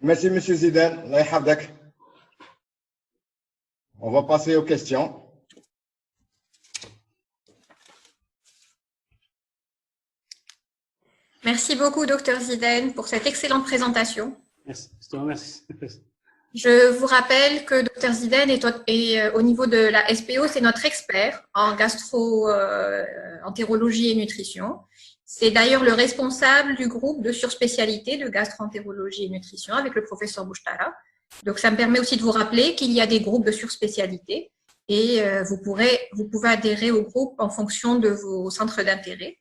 Merci, M. Zidane. Allah yahfadek. On va passer aux questions. Merci beaucoup, Dr Zidane, pour cette excellente présentation. Merci. Merci. Je vous rappelle que Dr Zidane est au niveau de la SPO, c'est notre expert en gastro-entérologie et nutrition. C'est d'ailleurs le responsable du groupe de surspécialité de gastro-entérologie et nutrition avec le professeur Bouchtara. Donc, ça me permet aussi de vous rappeler qu'il y a des groupes de surspécialité et vous pouvez adhérer au groupe en fonction de vos centres d'intérêt.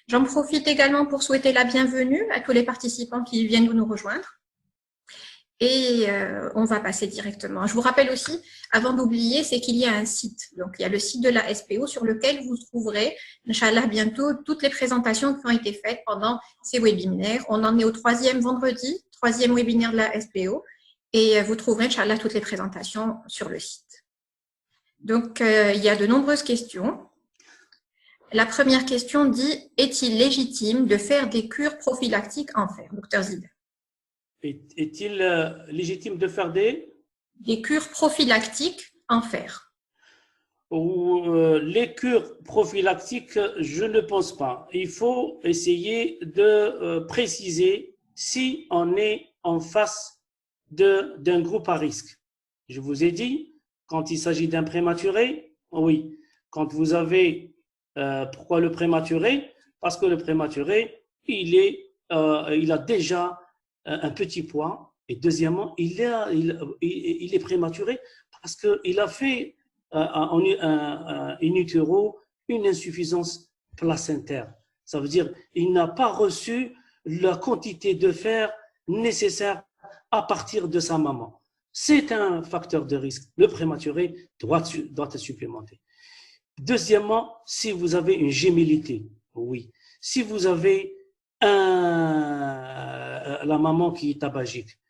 J'en profite également pour souhaiter la bienvenue à tous les participants qui viennent nous rejoindre. Et on va passer directement. Je vous rappelle aussi, avant d'oublier, c'est qu'il y a un site. Donc, il y a le site de la SPO sur lequel vous trouverez, Inch'Allah, bientôt, toutes les présentations qui ont été faites pendant ces webinaires. On en est au 3e vendredi, 3e webinaire de la SPO. Et vous trouverez, Inch'Allah, toutes les présentations sur le site. Donc, il y a de nombreuses questions. La première question dit, est-il légitime de faire des cures prophylactiques en fer, Dr Zidane? Est-il légitime de faire des cures prophylactiques en fer? Les cures prophylactiques, je ne pense pas. Il faut essayer de préciser si on est en face d'un groupe à risque. Je vous ai dit, quand il s'agit d'un prématuré, oui. Quand vous avez, pourquoi le prématuré? Parce que le prématuré, il a déjà un petit poids, et deuxièmement, il est prématuré parce qu'il a fait in utero une insuffisance placentaire. Ça veut dire qu'il n'a pas reçu la quantité de fer nécessaire à partir de sa maman. C'est un facteur de risque. Le prématuré doit être supplémenté. Deuxièmement, si vous avez une gémellité, oui. Si vous avez la maman qui est tabagique,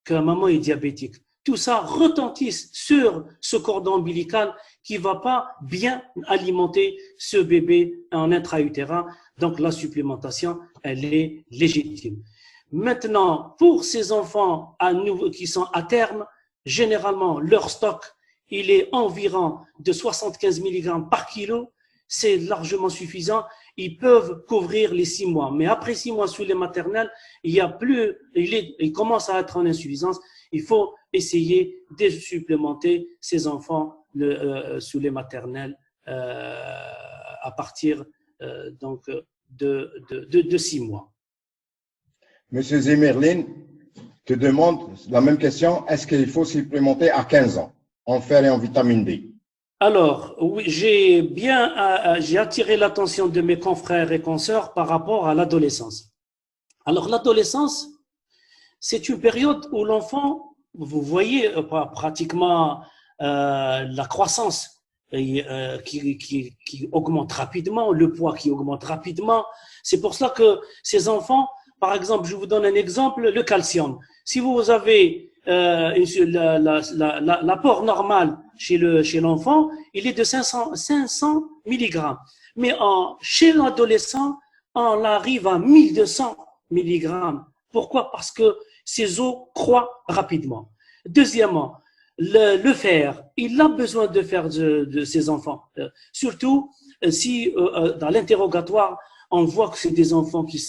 que la maman est diabétique, tout ça retentit sur ce cordon ombilical qui ne va pas bien alimenter ce bébé en intra-utérin. Donc, la supplémentation, elle est légitime. Maintenant, pour ces enfants qui sont à terme, généralement, leur stock, il est environ de 75 mg par kilo. C'est largement suffisant. Ils peuvent couvrir les 6 mois. Mais après 6 mois sous les maternelles, il commence à être en insuffisance. Il faut essayer de supplémenter ces enfants sous les maternelles à partir donc de 6 mois. Monsieur Zemerlin te demande la même question. Est-ce qu'il faut supplémenter à 15 ans en fer et en vitamine D? Alors, oui, j'ai attiré l'attention de mes confrères et consoeurs par rapport à l'adolescence. Alors, l'adolescence, c'est une période où l'enfant, vous voyez pratiquement la croissance qui augmente rapidement, le poids qui augmente rapidement. C'est pour cela que ces enfants, par exemple, je vous donne un exemple, le calcium. Si vous avez l'apport normal chez l'enfant, il est de 500 mg. Mais chez l'adolescent, on arrive à 1200 mg. Pourquoi? Parce que ses os croient rapidement. Deuxièmement, le fer, il a besoin de fer de ses enfants. Surtout si dans l'interrogatoire, on voit que c'est des enfants qui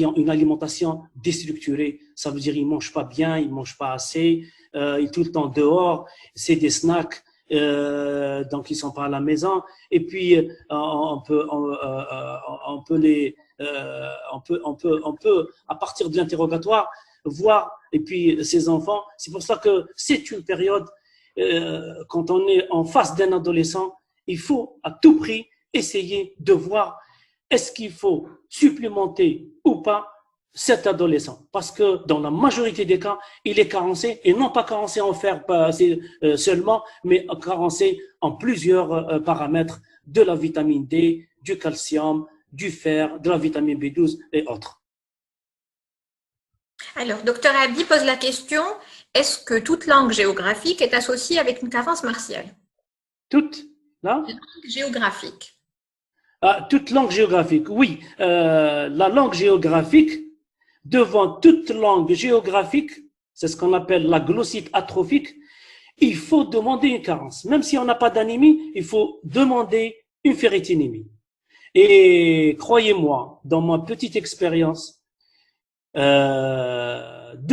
ont une alimentation déstructurée. Ça veut dire qu'ils ne mangent pas bien, ils ne mangent pas assez, ils sont tout le temps dehors, c'est des snacks, donc ils ne sont pas à la maison. Et puis, on peut, à partir de l'interrogatoire, voir, et puis ces enfants, c'est pour ça que c'est une période, quand on est en face d'un adolescent, il faut à tout prix essayer de voir est-ce qu'il faut supplémenter ou pas cet adolescent? Parce que dans la majorité des cas, il est carencé, et non pas carencé en fer seulement, mais carencé en plusieurs paramètres de la vitamine D, du calcium, du fer, de la vitamine B12 et autres. Alors, Dr Abdi pose la question, est-ce que toute langue géographique est associée avec une carence martiale? Toute langue géographique. Toute langue géographique, oui. La langue géographique, devant toute langue géographique, c'est ce qu'on appelle la glossite atrophique, il faut demander une carence. Même si on n'a pas d'anémie, il faut demander une ferritinémie. Et croyez-moi, dans ma petite expérience, 2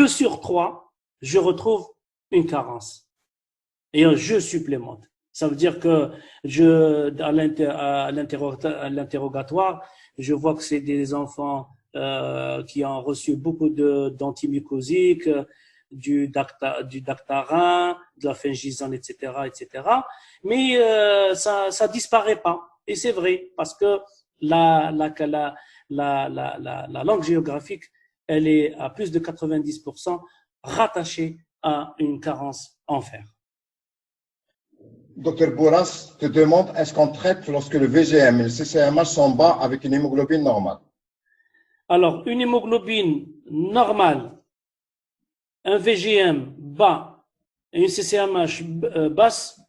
sur 3, je retrouve une carence et je supplémente. Ça veut dire que à l'interrogatoire, je vois que c'est des enfants qui ont reçu beaucoup d'antimucosiques, du Dactarin, de la Fingisane, etc., etc. Mais ça disparaît pas. Et c'est vrai, parce que la langue géographique, elle est à plus de 90% rattachée à une carence en fer. Docteur Bourras te demande, est-ce qu'on traite lorsque le VGM et le CCMH sont bas avec une hémoglobine normale? Alors, une hémoglobine normale, un VGM bas et une CCMH basse,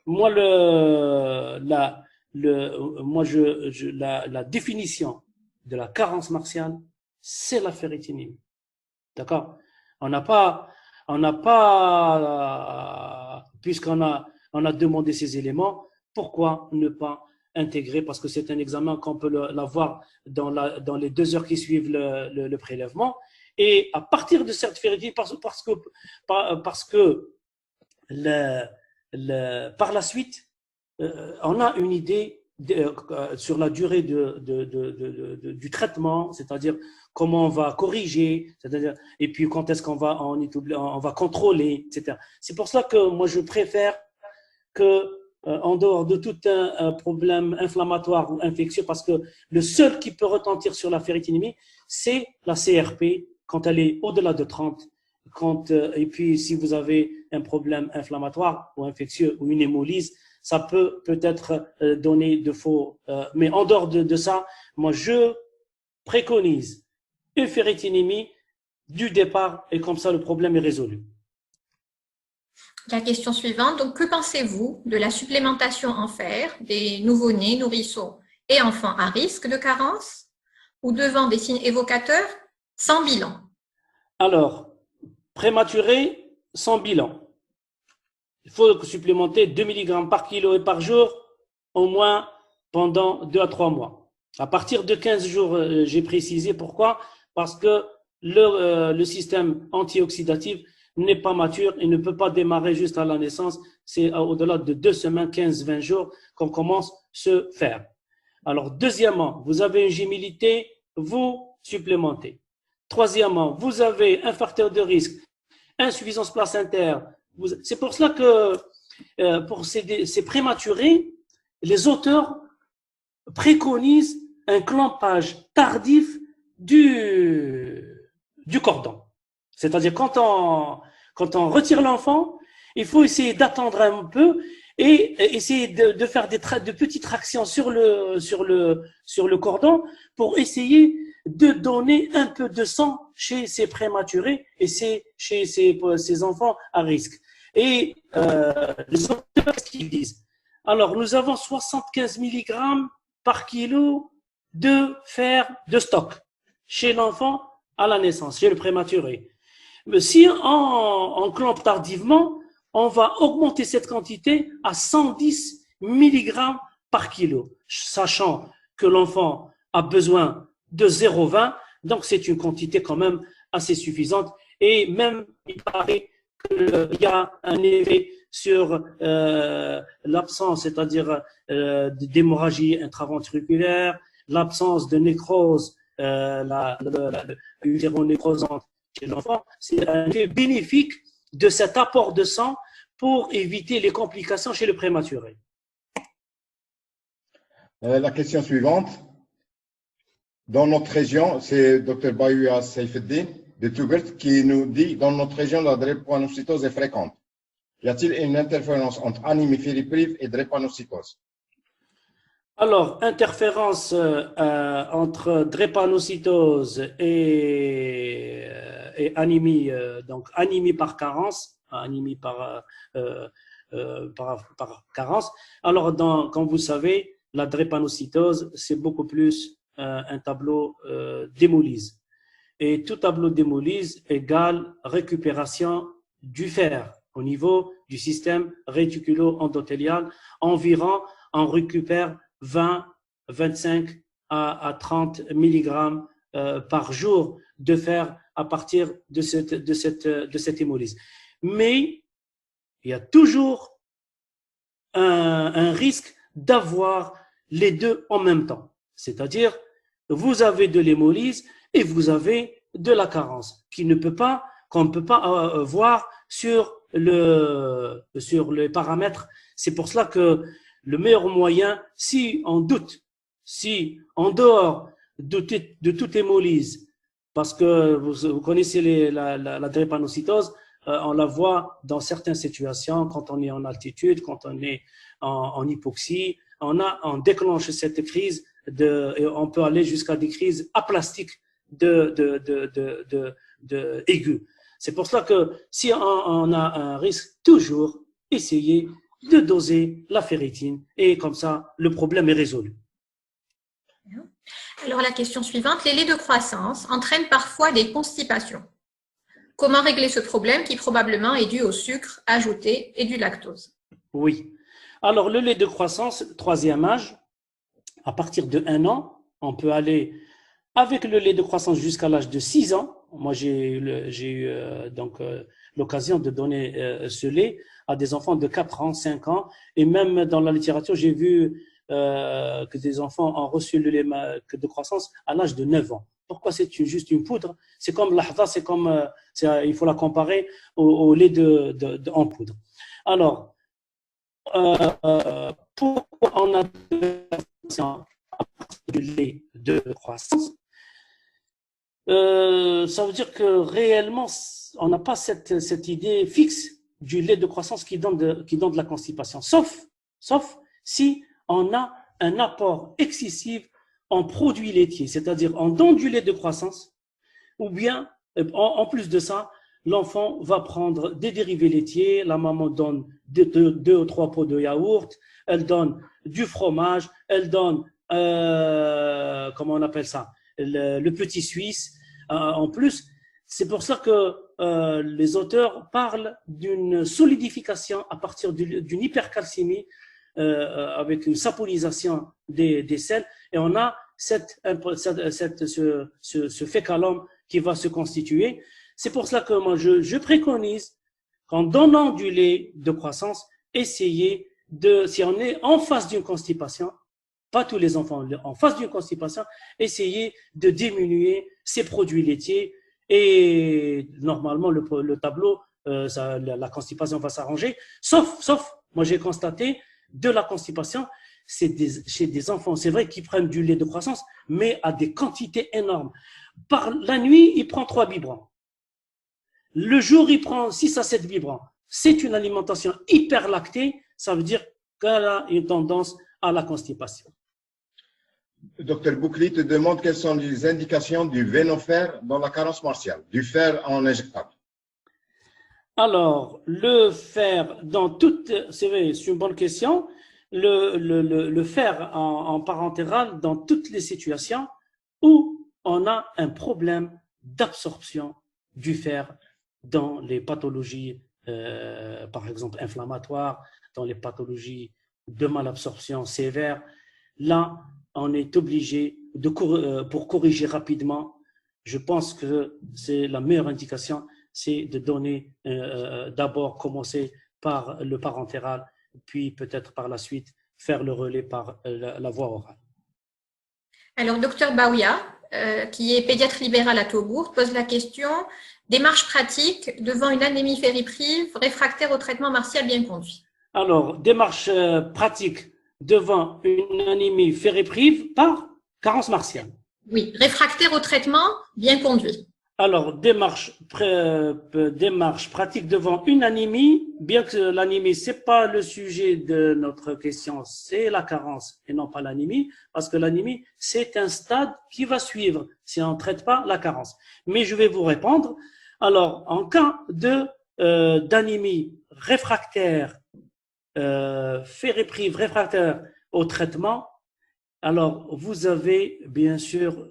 moi, la définition de la carence martiale, c'est la ferritinémie. D'accord? On n'a pas, puisqu'on a demandé ces éléments, pourquoi ne pas intégrer, parce que c'est un examen qu'on peut l'avoir dans les 2 heures qui suivent le prélèvement. Et à partir de cette ferritinée, parce que par la suite, on a une idée sur la durée du traitement, c'est-à-dire comment on va corriger, c'est-à-dire, et puis quand est-ce qu'on va contrôler, etc. C'est pour cela que moi je préfère que en dehors de tout un problème inflammatoire ou infectieux, parce que le seul qui peut retentir sur la ferritinémie, c'est la CRP quand elle est au-delà de 30. Et puis si vous avez un problème inflammatoire ou infectieux ou une hémolyse, ça peut-être donner de faux. Mais en dehors de ça, moi je préconise une ferritinémie du départ et comme ça le problème est résolu. La question suivante, donc que pensez-vous de la supplémentation en fer des nouveau-nés, nourrissons et enfants à risque de carence ou devant des signes évocateurs sans bilan? Alors, prématuré sans bilan. Il faut supplémenter 2 mg par kilo et par jour au moins pendant 2 à 3 mois. À partir de 15 jours, j'ai précisé pourquoi, parce que le système antioxydatif n'est pas mature et ne peut pas démarrer juste à la naissance. C'est au-delà de 2 semaines, 15-20 jours qu'on commence à se faire. Alors, deuxièmement, vous avez une gémilité, vous supplémentez. Troisièmement, vous avez un facteur de risque, insuffisance placentaire. C'est pour cela que pour ces prématurés, les auteurs préconisent un clampage tardif du cordon. C'est-à-dire quand on retire l'enfant, il faut essayer d'attendre un peu et essayer de faire de petites tractions sur le cordon pour essayer de donner un peu de sang chez ces prématurés et chez ces enfants à risque. Et les auteurs, qu'est-ce qu'ils disent? Alors, nous avons 75 mg par kilo de fer de stock chez l'enfant à la naissance, chez le prématuré. Mais si on clampe tardivement, on va augmenter cette quantité à 110 mg par kilo, sachant que l'enfant a besoin de 0,20, donc c'est une quantité quand même assez suffisante. Et même, il paraît qu'il y a un effet sur l'absence, c'est-à-dire d'hémorragie intraventriculaire, l'absence de nécrose, utéronécrosante chez l'enfant. C'est un effet bénéfique de cet apport de sang pour éviter les complications chez le prématuré. La question suivante. Dans notre région, c'est Dr Bayoua Saifeddin de Tougert qui nous dit, dans notre région, la drépanocytose est fréquente. Y a-t-il une interférence entre anémie fériprive et drépanocytose? Alors, interférence entre drépanocytose et anémie, donc anémie par carence, anémie par carence. Alors, comme vous savez, la drépanocytose, c'est beaucoup plus un tableau d'hémolyse. et tout tableau d'hémolyse égale récupération du fer au niveau du système réticulo-endothélial. Environ, on récupère 20, 25 à 30 mg par jour de fer à partir de cette hémolyse. Mais il y a toujours un risque d'avoir les deux en même temps. C'est-à-dire, vous avez de l'hémolyse et vous avez de la carence qu'on ne peut pas voir sur les paramètres. C'est pour cela que le meilleur moyen, si on doute, si en dehors de toute hémolyse, parce que vous connaissez la drépanocytose, on la voit dans certaines situations, quand on est en altitude, quand on est en hypoxie, on déclenche cette crise et on peut aller jusqu'à des crises aplastiques aiguës. C'est pour cela que si on a un risque, toujours essayer de doser la ferritine et comme ça, le problème est résolu. Alors la question suivante, les laits de croissance entraînent parfois des constipations. Comment régler ce problème qui probablement est dû au sucre ajouté et du lactose? Oui. Alors le lait de croissance, troisième âge, à partir de 1 an, on peut aller avec le lait de croissance jusqu'à l'âge de 6 ans. Moi, j'ai eu l'occasion de donner ce lait à des enfants de 4 ans, 5 ans. Et même dans la littérature, j'ai vu que des enfants ont reçu le lait de croissance à l'âge de 9 ans. Pourquoi c'est juste une poudre? C'est comme l'ahda, il faut la comparer au lait en poudre. Alors, pourquoi on a du lait de croissance? Ça veut dire que réellement, on n'a pas cette idée fixe du lait de croissance qui donne de la constipation, sauf si on a un apport excessif en produits laitiers, c'est-à-dire on donne du lait de croissance, ou bien, en plus de ça, l'enfant va prendre des dérivés laitiers, la maman donne 2 ou 3 pots de yaourt, elle donne du fromage, elle donne, comment on appelle ça, le petit suisse. En plus, c'est pour ça que les auteurs parlent d'une solidification à partir d'une hypercalcémie avec une saponisation des selles, et on a ce fécalome qui va se constituer. C'est pour cela que moi, je préconise qu'en donnant du lait de croissance, essayer si on est en face d'une constipation, pas tous les enfants, en face d'une constipation, essayer de diminuer ces produits laitiers et normalement le tableau, la constipation va s'arranger, sauf, moi j'ai constaté de la constipation, chez des enfants, c'est vrai qu'ils prennent du lait de croissance, mais à des quantités énormes. Par la nuit, il prend 3 biberons. Le jour, il prend 6 à 7 biberons. C'est une alimentation hyperlactée, ça veut dire qu'elle a une tendance à la constipation. Docteur Boukli te demande quelles sont les indications du vénofer dans la carence martiale, du fer en injectable. Alors, le fer dans toute, c'est vrai, c'est une bonne question. Le fer en parentéral dans toutes les situations où on a un problème d'absorption du fer dans les pathologies, par exemple inflammatoires, dans les pathologies de malabsorption sévère. Là, on est obligé pour corriger rapidement. Je pense que c'est la meilleure indication, c'est de donner d'abord commencer par le parentéral, puis peut-être par la suite faire le relais par la voie orale. Alors, docteur Baouya, qui est pédiatre libéral à Taubourg, pose la question: démarche pratique devant une anémie fériprive réfractaire au traitement martial bien conduit. Alors, démarche pratique devant une anémie fériprive par carence martiale. Oui, réfractaire au traitement bien conduit. Alors, démarche pratique devant une anémie, bien que l'anémie, c'est pas le sujet de notre question, c'est la carence et non pas l'anémie, parce que l'anémie, c'est un stade qui va suivre si on ne traite pas la carence. Mais je vais vous répondre. Alors, en cas d'anémie réfractaire, fériprive réfractaire au traitement, alors vous avez bien sûr,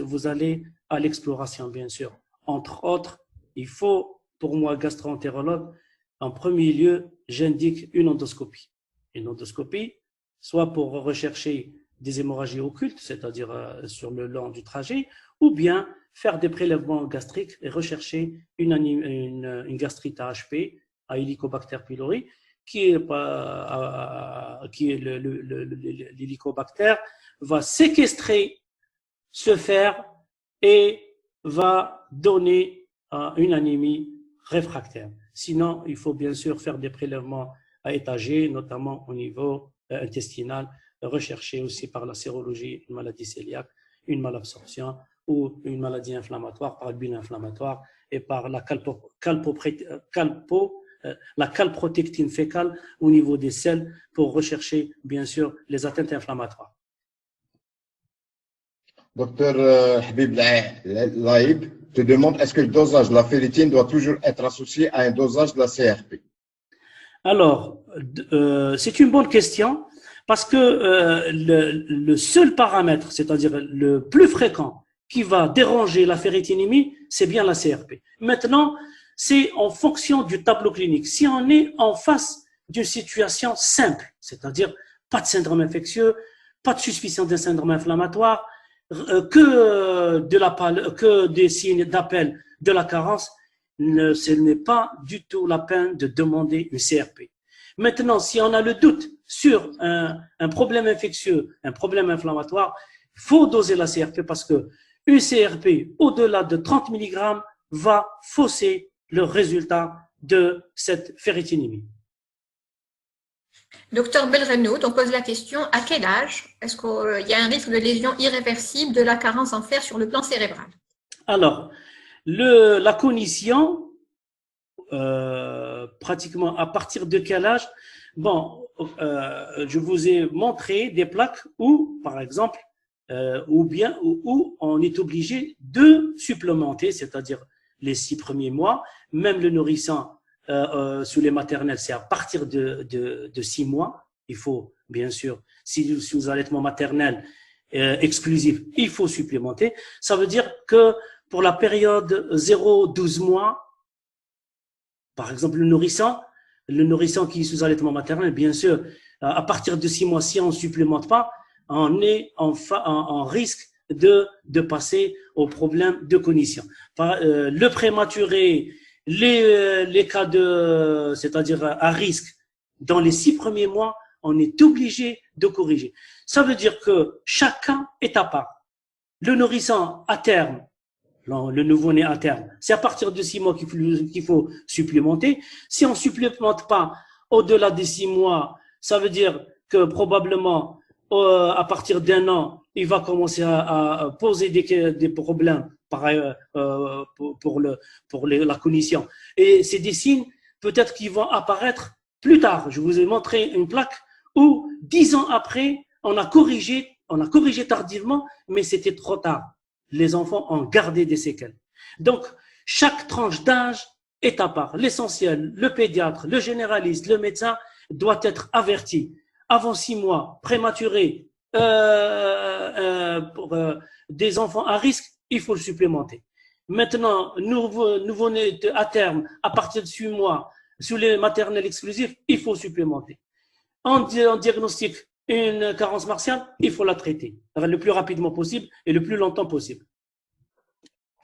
vous allez à l'exploration, bien sûr. Entre autres, il faut, pour moi, gastro-entérologue, en premier lieu, j'indique une endoscopie. Une endoscopie, soit pour rechercher des hémorragies occultes, c'est-à-dire sur le long du trajet, ou bien faire des prélèvements gastriques et rechercher une gastrite à HP, à Helicobacter pylori, qui est l'hélicobactère, va séquestrer ce fer et va donner une anémie réfractaire. Sinon, il faut bien sûr faire des prélèvements à étager, notamment au niveau intestinal, rechercher aussi par la sérologie une maladie cœliaque, une malabsorption ou une maladie inflammatoire par bulle inflammatoire et par la calprotectine fécale au niveau des selles pour rechercher bien sûr les atteintes inflammatoires. Docteur Habib Laïb te demande est-ce que le dosage de la ferritine doit toujours être associé à un dosage de la CRP? Alors, c'est une bonne question parce que le seul paramètre, c'est-à-dire le plus fréquent qui va déranger la ferritinémie, c'est bien la CRP. Maintenant, c'est en fonction du tableau clinique. Si on est en face d'une situation simple, c'est-à-dire pas de syndrome infectieux, pas de suspicion d'un syndrome inflammatoire, que des signes d'appel de la carence, ce n'est pas du tout la peine de demander une CRP. Maintenant, si on a le doute sur un problème infectieux, un problème inflammatoire, il faut doser la CRP parce que une CRP au-delà de 30 mg va fausser le résultat de cette ferritinémie. Docteur Belrenaud, on pose la question, à quel âge est-ce qu'il y a un risque de lésion irréversible de la carence en fer sur le plan cérébral? Alors, la cognition, pratiquement à partir de quel âge? Bon, je vous ai montré des plaques où, par exemple, où on est obligé de supplémenter, c'est-à-dire les 6 premiers mois, même le nourrisson sous les maternelles, c'est à partir de 6 mois. Il faut, bien sûr, si sous allaitement maternel exclusif, il faut supplémenter. Ça veut dire que pour la période 0-12 mois, par exemple, le nourrisson qui est sous allaitement maternel, bien sûr, à partir de 6 mois, si on ne supplémente pas, on est en risque de passer au problème de cognition. Le prématuré, les cas c'est-à-dire à risque, dans les 6 premiers mois, on est obligé de corriger. Ça veut dire que chacun est à part. Le nourrisson à terme, le nouveau-né à terme, c'est à partir de 6 mois qu'il faut supplémenter. Si on ne supplémente pas au-delà des 6 mois, ça veut dire que probablement à partir d'1 an, il va commencer à poser des problèmes pour la cognition. Et c'est des signes peut-être qui vont apparaître plus tard. Je vous ai montré une plaque où 10 ans après, on a corrigé tardivement, mais c'était trop tard. Les enfants ont gardé des séquelles. Donc, chaque tranche d'âge est à part. L'essentiel, le pédiatre, le généraliste, le médecin doit être averti. Avant 6 mois, prématuré, pour des enfants à risque, il faut le supplémenter. Maintenant, nouveau-né à terme, à partir de 6 mois, sous les maternelles exclusives, il faut supplémenter. En diagnostic une carence martiale, il faut la traiter le plus rapidement possible et le plus longtemps possible.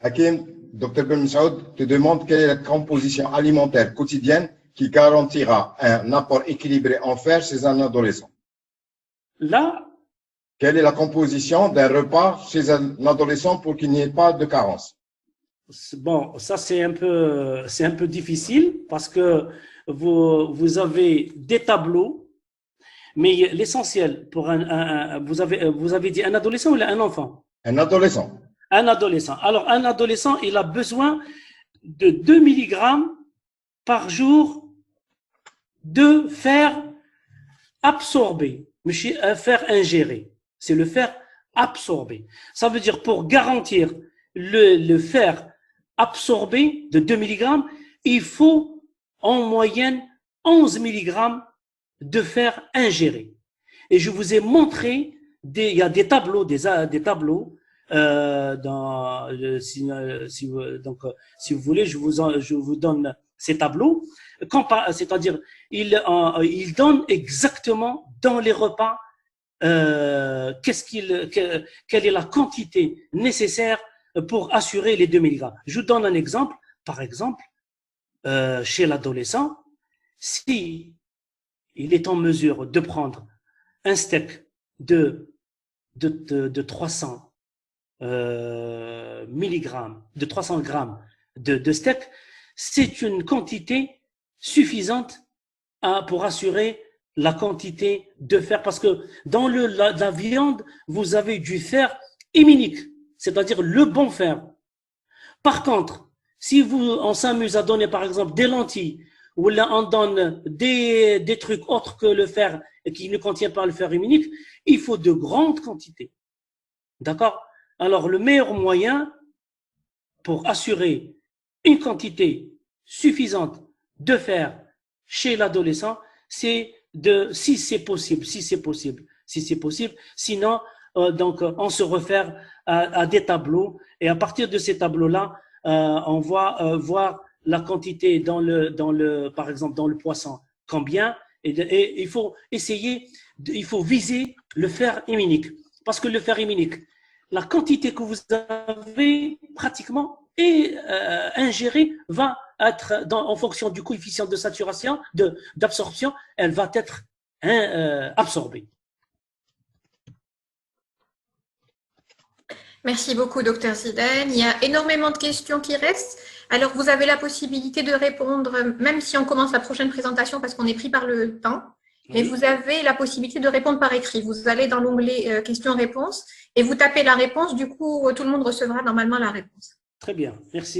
Hakim, Dr Ben Saoud te demande quelle est la composition alimentaire quotidienne qui garantira un apport équilibré en fer chez un adolescent. Là, quelle est la composition d'un repas chez un adolescent pour qu'il n'y ait pas de carence? Bon, ça c'est un peu difficile parce que vous avez des tableaux. Mais l'essentiel pour vous avez dit un adolescent ou un enfant? Un adolescent. Un adolescent. Alors, un adolescent, il a besoin de 2 mg par jour de fer absorbé, un fer ingéré. C'est le fer absorbé. Ça veut dire pour garantir le fer absorbé de 2 mg, il faut en moyenne 11 mg de fer ingéré. Et je vous ai montré il y a des tableaux si vous voulez, je vous donne ces tableaux. C'est-à-dire, il donne exactement dans les repas quelle est la quantité nécessaire pour assurer les 2 mg. Je vous donne un exemple. Par exemple, chez l'adolescent, si il est en mesure de prendre un steak de 300 milligrammes, de 300 grammes de steak, c'est une quantité suffisante pour assurer la quantité de fer, parce que dans la viande, vous avez du fer héminique, c'est-à-dire le bon fer. Par contre, si on s'amuse à donner par exemple des lentilles, ou là on donne des trucs autres que le fer et qui ne contiennent pas le fer héminique, il faut de grandes quantités. D'accord? Alors le meilleur moyen pour assurer une quantité suffisante de fer chez l'adolescent, c'est si c'est possible, sinon donc on se réfère à des tableaux, et à partir de ces tableaux-là, on va voir la quantité par exemple dans le poisson, combien, et il faut il faut viser le fer héminique, parce que le fer héminique, la quantité que vous avez pratiquement ingérée va être, en fonction du coefficient de saturation, d'absorption, elle va être absorbée. Merci beaucoup, Dr Zidane. Il y a énormément de questions qui restent. Alors, vous avez la possibilité de répondre, même si on commence la prochaine présentation, parce qu'on est pris par le temps. Mais vous avez la possibilité de répondre par écrit. Vous allez dans l'onglet questions-réponses et vous tapez la réponse. Du coup, tout le monde recevra normalement la réponse. Très bien, merci.